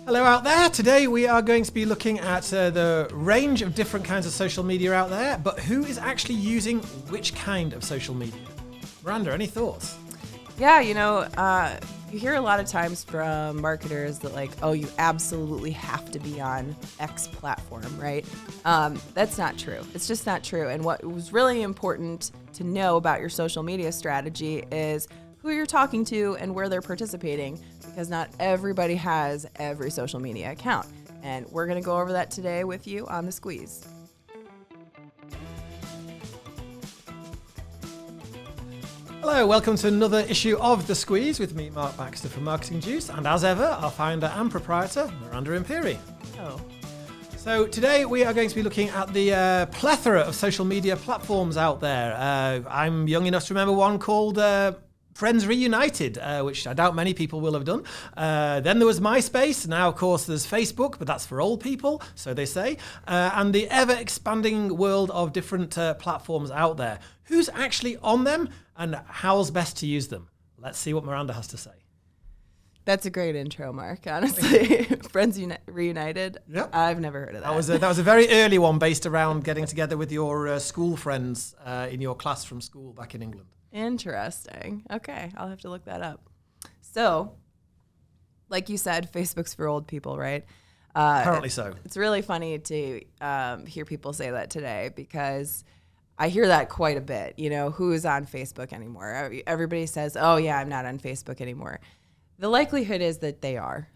Hello out there. Today we are going to be looking at the range of different kinds of social media out there, but who is actually using which kind of social media? Miranda, any thoughts? Yeah, you hear a lot of times from marketers that you absolutely have to be on X platform, right? That's not true. It's just not true. And what was really important to know about your social media strategy is who you're talking to and where they're participating, because not everybody has every social media account. And we're going to go over that today with you on The Squeeze. Hello, welcome to another issue of The Squeeze with me, Mark Baxter from Marketing Juice, and as ever, our founder and proprietor, Miranda Imperi. Oh. So today we are going to be looking at the plethora of social media platforms out there. I'm young enough to remember one called Friends Reunited, which I doubt many people will have done. Then there was MySpace. Now, of course, there's Facebook, but that's for old people, so they say. And the ever-expanding world of different platforms out there. Who's actually on them and how's best to use them? Let's see what Miranda has to say. That's a great intro, Mark, honestly. Friends Reunited? Yep. I've never heard of that. That was a very early one based around getting together with your school friends in your class from school back in England. Interesting. Okay, I'll have to look that up. So, like you said, Facebook's for old people, right? Apparently so. It's really funny to hear people say that today because I hear that quite a bit. Who is on Facebook anymore? Everybody says, oh, yeah, I'm not on Facebook anymore. The likelihood is that they are.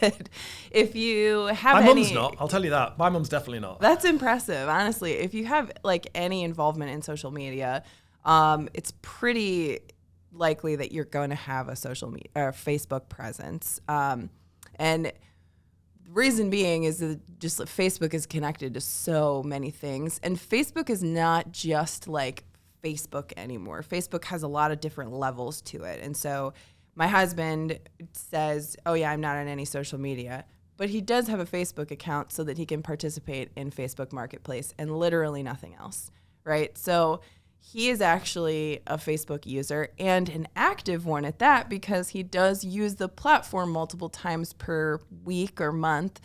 That if you have My mum's not. I'll tell you that. My mum's definitely not. That's impressive, honestly. If you have any involvement in social media, it's pretty likely that you're going to have a social media or Facebook presence. And the reason being is that just Facebook is connected to so many things. And Facebook is not just like Facebook anymore. Facebook has a lot of different levels to it. And so my husband says, oh yeah, I'm not on any social media, but he does have a Facebook account so that he can participate in Facebook Marketplace and literally nothing else, right? So he is actually a Facebook user and an active one at that because he does use the platform multiple times per week or month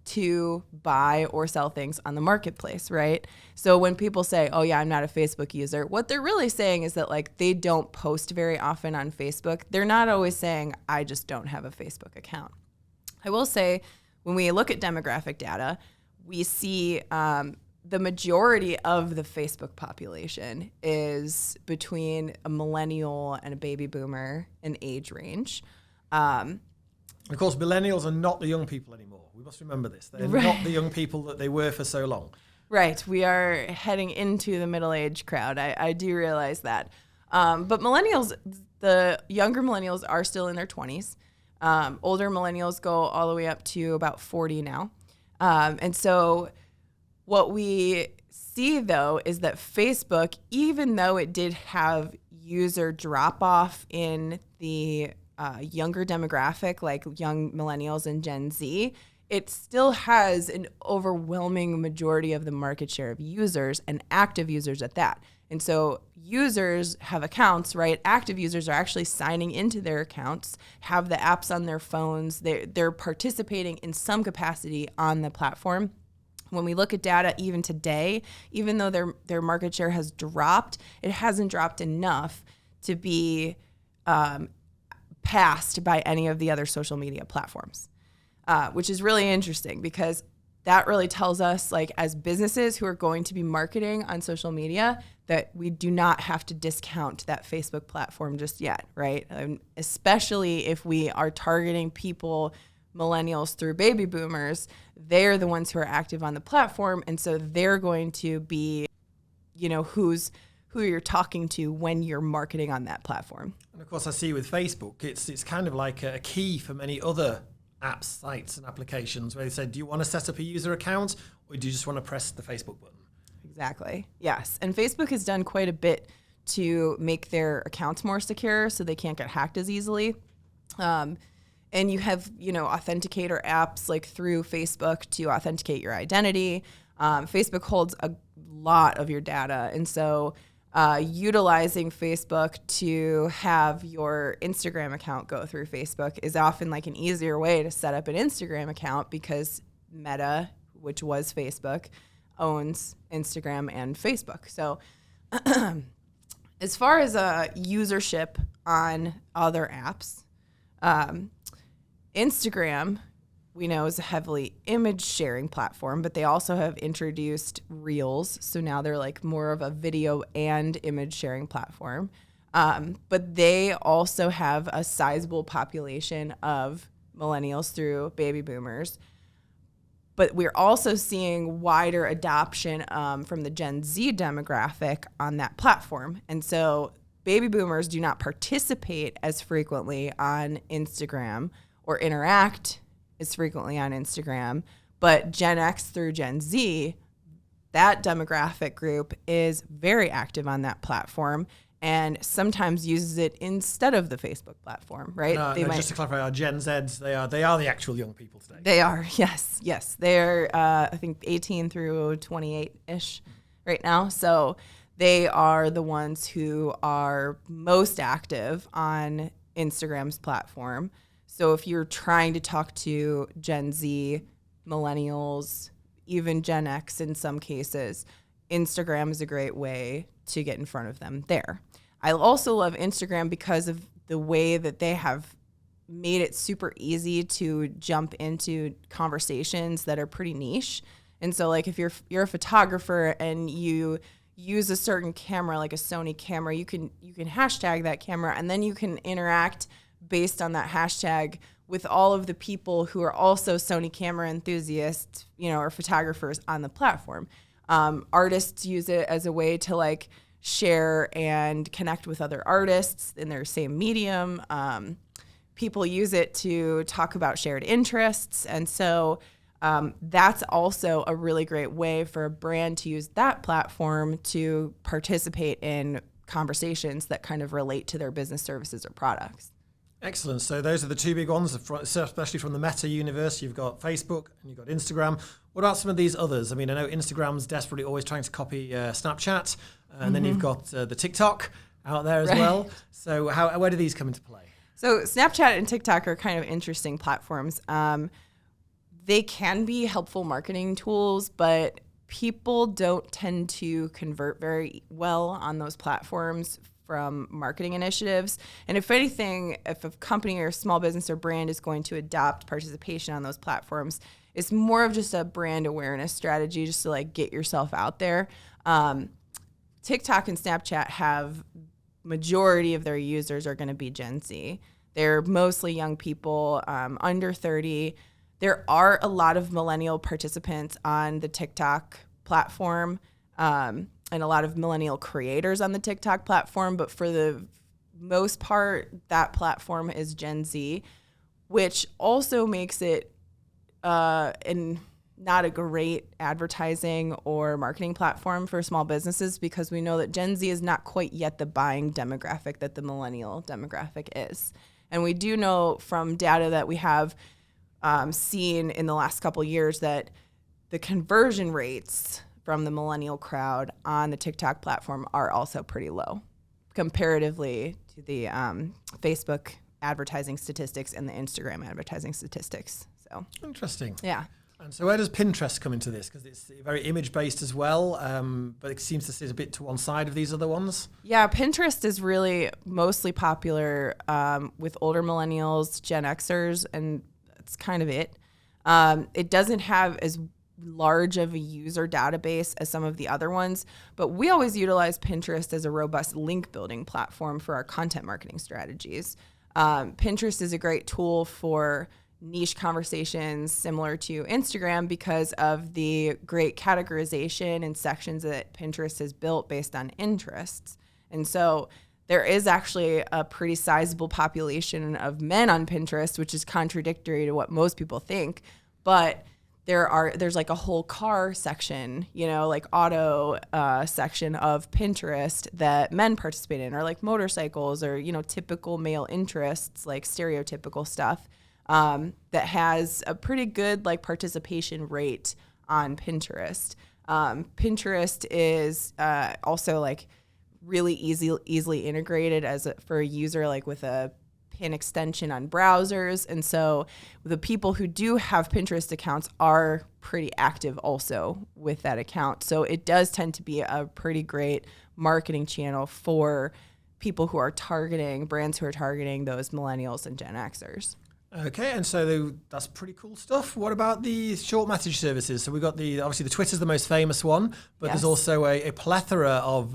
to buy or sell things on the marketplace, right? So when people say, oh yeah, I'm not a Facebook user, what they're really saying is that they don't post very often on Facebook. They're not always saying, I just don't have a Facebook account. I will say when we look at demographic data, we see the majority of the Facebook population is between a millennial and a baby boomer in age range. Of course, millennials are not the young people anymore. We must remember this. They're not the young people that they were for so long. Right. We are heading into the middle-aged crowd. I do realize that. But millennials, the younger millennials are still in their 20s. Older millennials go all the way up to about 40 now. And so what we see, though, is that Facebook, even though it did have user drop-off in the younger demographic, like young millennials and Gen Z, it still has an overwhelming majority of the market share of users and active users at that. And so users have accounts, right? Active users are actually signing into their accounts, have the apps on their phones. They're participating in some capacity on the platform. When we look at data even today, even though their market share has dropped, it hasn't dropped enough to be passed by any of the other social media platforms, which is really interesting because that really tells us, as businesses who are going to be marketing on social media, that we do not have to discount that Facebook platform just yet, right? Especially if we are targeting people, millennials through baby boomers, they're the ones who are active on the platform, and so they're going to be, who you're talking to when you're marketing on that platform. And of course, I see with Facebook, it's kind of like a key for many other apps, sites, and applications where they say, do you want to set up a user account or do you just want to press the Facebook button? Exactly. Yes. And Facebook has done quite a bit to make their accounts more secure so they can't get hacked as easily. And you have, authenticator apps through Facebook to authenticate your identity. Facebook holds a lot of your data. And so utilizing Facebook to have your Instagram account go through Facebook is often like an easier way to set up an Instagram account because Meta, which was Facebook, owns Instagram and Facebook. So as far as usership on other apps, Instagram, we know, is a heavily image sharing platform, but they also have introduced Reels. So now they're like more of a video and image sharing platform. But they also have a sizable population of millennials through baby boomers. But we're also seeing wider adoption from the Gen Z demographic on that platform. And so baby boomers do not participate as frequently on Instagram or interact as frequently on Instagram, but Gen X through Gen Z, that demographic group is very active on that platform and sometimes uses it instead of the Facebook platform, right? Just to clarify, our Gen Zs, they are the actual young people today. They are, yes. They're, I think, 18 through 28-ish right now. So they are the ones who are most active on Instagram's platform. So if you're trying to talk to Gen Z, millennials, even Gen X in some cases, Instagram is a great way to get in front of them there. I also love Instagram because of the way that they have made it super easy to jump into conversations that are pretty niche. And so like if you're a photographer and you use a certain camera, like a Sony camera, you can hashtag that camera and then you can interact based on that hashtag with all of the people who are also Sony camera enthusiasts, or photographers on the platform. Artists use it as a way to like share and connect with other artists in their same medium. People use it to talk about shared interests. And so that's also a really great way for a brand to use that platform to participate in conversations that kind of relate to their business services or products. Excellent. So those are the two big ones, especially from the Meta universe. You've got Facebook and you've got Instagram. What about some of these others? I mean, I know Instagram's desperately always trying to copy Snapchat, and then you've got the TikTok out there as well. So where do these come into play? So Snapchat and TikTok are kind of interesting platforms. They can be helpful marketing tools, but people don't tend to convert very well on those platforms from marketing initiatives. And if anything, if a company or a small business or brand is going to adopt participation on those platforms, it's more of just a brand awareness strategy just to like get yourself out there. TikTok and Snapchat have majority of their users are going to be Gen Z. They're mostly young people under 30. There are a lot of millennial participants on the TikTok platform. And a lot of millennial creators on the TikTok platform, but for the most part, that platform is Gen Z, which also makes it not a great advertising or marketing platform for small businesses because we know that Gen Z is not quite yet the buying demographic that the millennial demographic is. And we do know from data that we have seen in the last couple years that the conversion rates from the millennial crowd on the TikTok platform are also pretty low comparatively to the Facebook advertising statistics and the Instagram advertising statistics. So interesting. Yeah. And so where does Pinterest come into this? Because it's very image-based as well, but it seems to sit a bit to one side of these other ones. Yeah, Pinterest is really mostly popular with older millennials, Gen Xers, and that's kind of it. It doesn't have as large of a user database as some of the other ones, but we always utilize Pinterest as a robust link building platform for our content marketing strategies. Pinterest is a great tool for niche conversations similar to Instagram because of the great categorization and sections that Pinterest has built based on interests. And so there is actually a pretty sizable population of men on Pinterest, which is contradictory to what most people think, but there's like a whole car section, like auto section of Pinterest that men participate in, or like motorcycles or, typical male interests, like stereotypical stuff that has a pretty good like participation rate on Pinterest. Pinterest is also like really easily integrated for a user, like with a pin extension on browsers. And so the people who do have Pinterest accounts are pretty active also with that account. So it does tend to be a pretty great marketing channel for people who are targeting, brands who are targeting those millennials and Gen Xers. Okay, and so that's pretty cool stuff. What about the short message services? So we've got obviously the Twitter's the most famous one, but Yes. there's also a plethora of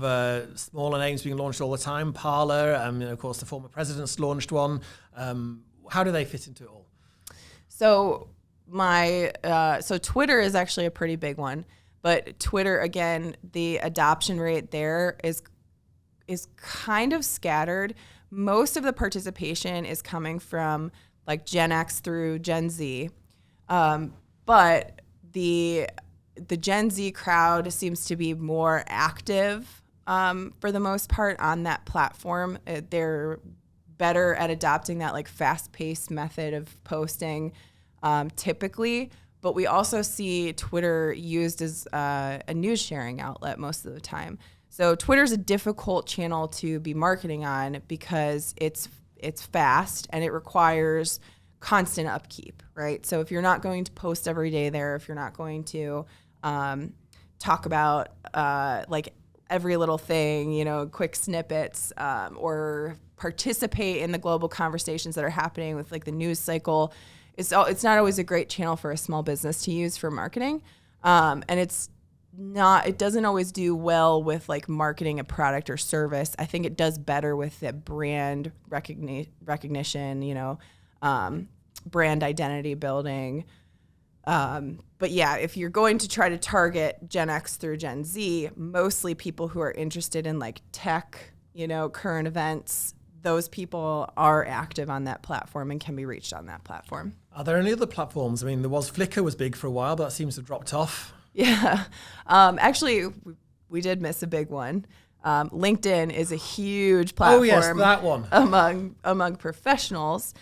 smaller names being launched all the time. Parler, of course, the former president's launched one. How do they fit into it all? So so Twitter is actually a pretty big one, but Twitter, again, the adoption rate there is kind of scattered. Most of the participation is coming from like Gen X through Gen Z. But the Gen Z crowd seems to be more active for the most part on that platform. They're better at adopting that like fast-paced method of posting typically. But we also see Twitter used as a news sharing outlet most of the time. So Twitter's a difficult channel to be marketing on because it's fast and it requires constant upkeep, right? So if you're not going to post every day there, if you're not going to talk about like every little thing, quick snippets, or participate in the global conversations that are happening with like the news cycle, it's not always a great channel for a small business to use for marketing. And it doesn't always do well with like marketing a product or service. I think it does better with the brand recognition, brand identity building. But yeah, if you're going to try to target Gen X through Gen Z, mostly people who are interested in like tech, current events, those people are active on that platform and can be reached on that platform. Are there any other platforms? I mean, Flickr was big for a while, but that seems to have dropped off. Yeah. Actually, we did miss a big one. LinkedIn is a huge platform. Oh, yes, that one. Among professionals.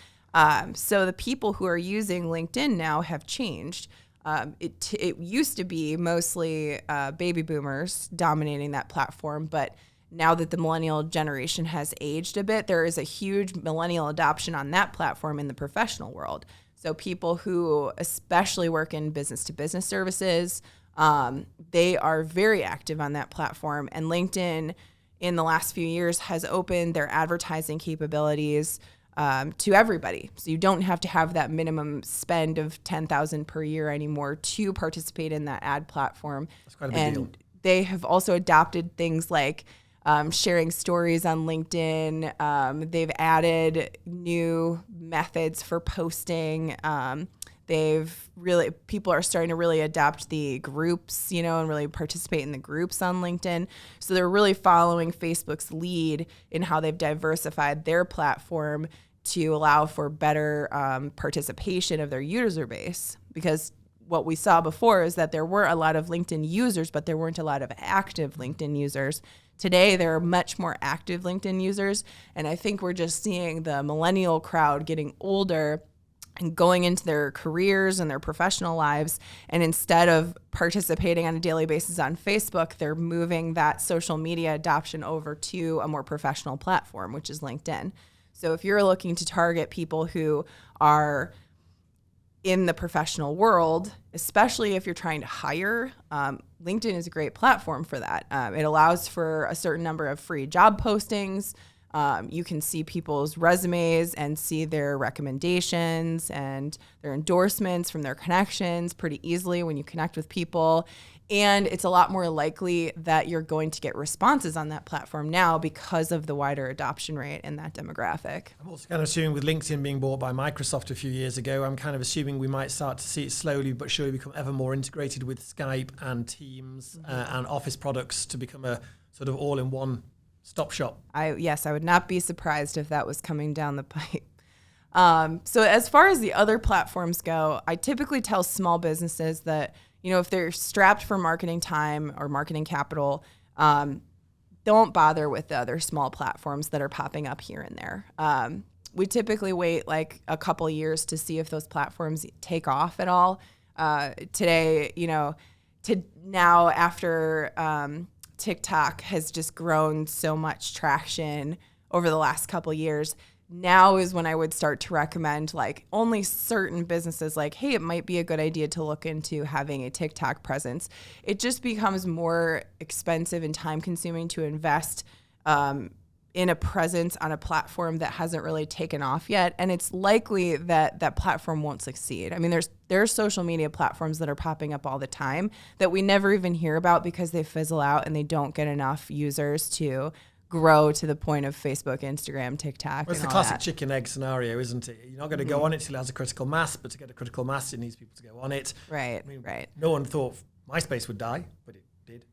So the people who are using LinkedIn now have changed. It used to be mostly baby boomers dominating that platform, but now that the millennial generation has aged a bit, there is a huge millennial adoption on that platform in the professional world. So people who especially work in business-to-business services, they are very active on that platform. And LinkedIn, in the last few years, has opened their advertising capabilities to everybody. So you don't have to have that minimum spend of $10,000 per year anymore to participate in that ad platform. That's quite a big deal. They have also adopted things like sharing stories on LinkedIn. They've added new methods for posting. People are starting to really adopt the groups, and really participate in the groups on LinkedIn. So they're really following Facebook's lead in how they've diversified their platform to allow for better participation of their user base. Because what we saw before is that there were a lot of LinkedIn users, but there weren't a lot of active LinkedIn users. Today, there are much more active LinkedIn users, and I think we're just seeing the millennial crowd getting older and going into their careers and their professional lives. And instead of participating on a daily basis on Facebook, they're moving that social media adoption over to a more professional platform, which is LinkedIn. So if you're looking to target people who are in the professional world, especially if you're trying to hire, LinkedIn is a great platform for that. It allows for a certain number of free job postings. You can see people's resumes and see their recommendations and their endorsements from their connections pretty easily when you connect with people. And it's a lot more likely that you're going to get responses on that platform now because of the wider adoption rate in that demographic. I'm also kind of assuming with LinkedIn being bought by Microsoft a few years ago, I'm kind of assuming we might start to see it slowly but surely become ever more integrated with Skype and Teams and Office products to become a sort of all-in-one stop shop. Yes, I would not be surprised if that was coming down the pipe. So as far as the other platforms go, I typically tell small businesses that, if they're strapped for marketing time or marketing capital, don't bother with the other small platforms that are popping up here and there. We typically wait like a couple years to see if those platforms take off at all. Today, to now after TikTok has just grown so much traction over the last couple of years. Now is when I would start to recommend like only certain businesses like, hey, it might be a good idea to look into having a TikTok presence. It just becomes more expensive and time consuming to invest in a presence on a platform that hasn't really taken off yet. And it's likely that that platform won't succeed. I mean, there's social media platforms that are popping up all the time that we never even hear about because they fizzle out and they don't get enough users to grow to the point of Facebook, Instagram, TikTok. Well, it's the classic chicken egg scenario, isn't it? You're not going to go on it till it has a critical mass, but to get a critical mass, it needs people to go on it. Right, right. No one thought MySpace would die, but it did.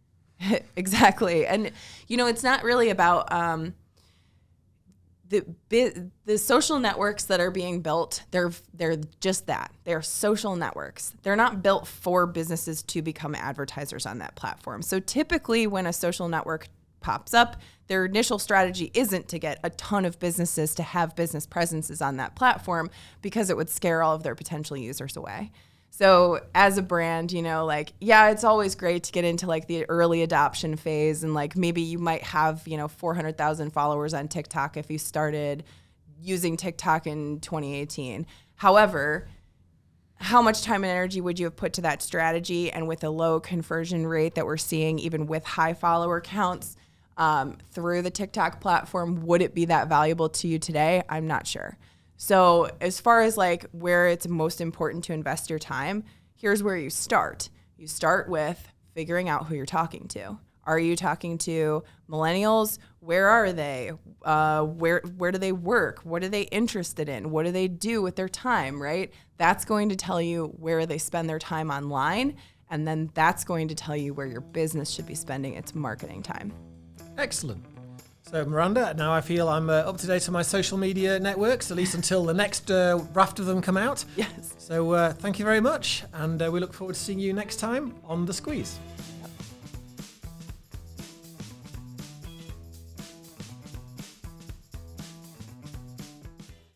Exactly. And, it's not really about the social networks that are being built. They're just that. They're social networks. They're not built for businesses to become advertisers on that platform. So typically when a social network pops up, their initial strategy isn't to get a ton of businesses to have business presences on that platform because it would scare all of their potential users away. So as a brand, it's always great to get into like the early adoption phase and like maybe you might have, 400,000 followers on TikTok if you started using TikTok in 2018. However, how much time and energy would you have put to that strategy? And with a low conversion rate that we're seeing, even with high follower counts, through the TikTok platform, would it be that valuable to you today? I'm not sure. So as far as like where it's most important to invest your time, here's where you start. You start with figuring out who you're talking to. Are you talking to millennials? Where are they? Where do they work? What are they interested in? What do they do with their time, right? That's going to tell you where they spend their time online. And then that's going to tell you where your business should be spending its marketing time. Excellent. So Miranda, now I feel I'm up to date on my social media networks, at least until the next raft of them come out. Yes. So thank you very much. And we look forward to seeing you next time on The Squeeze.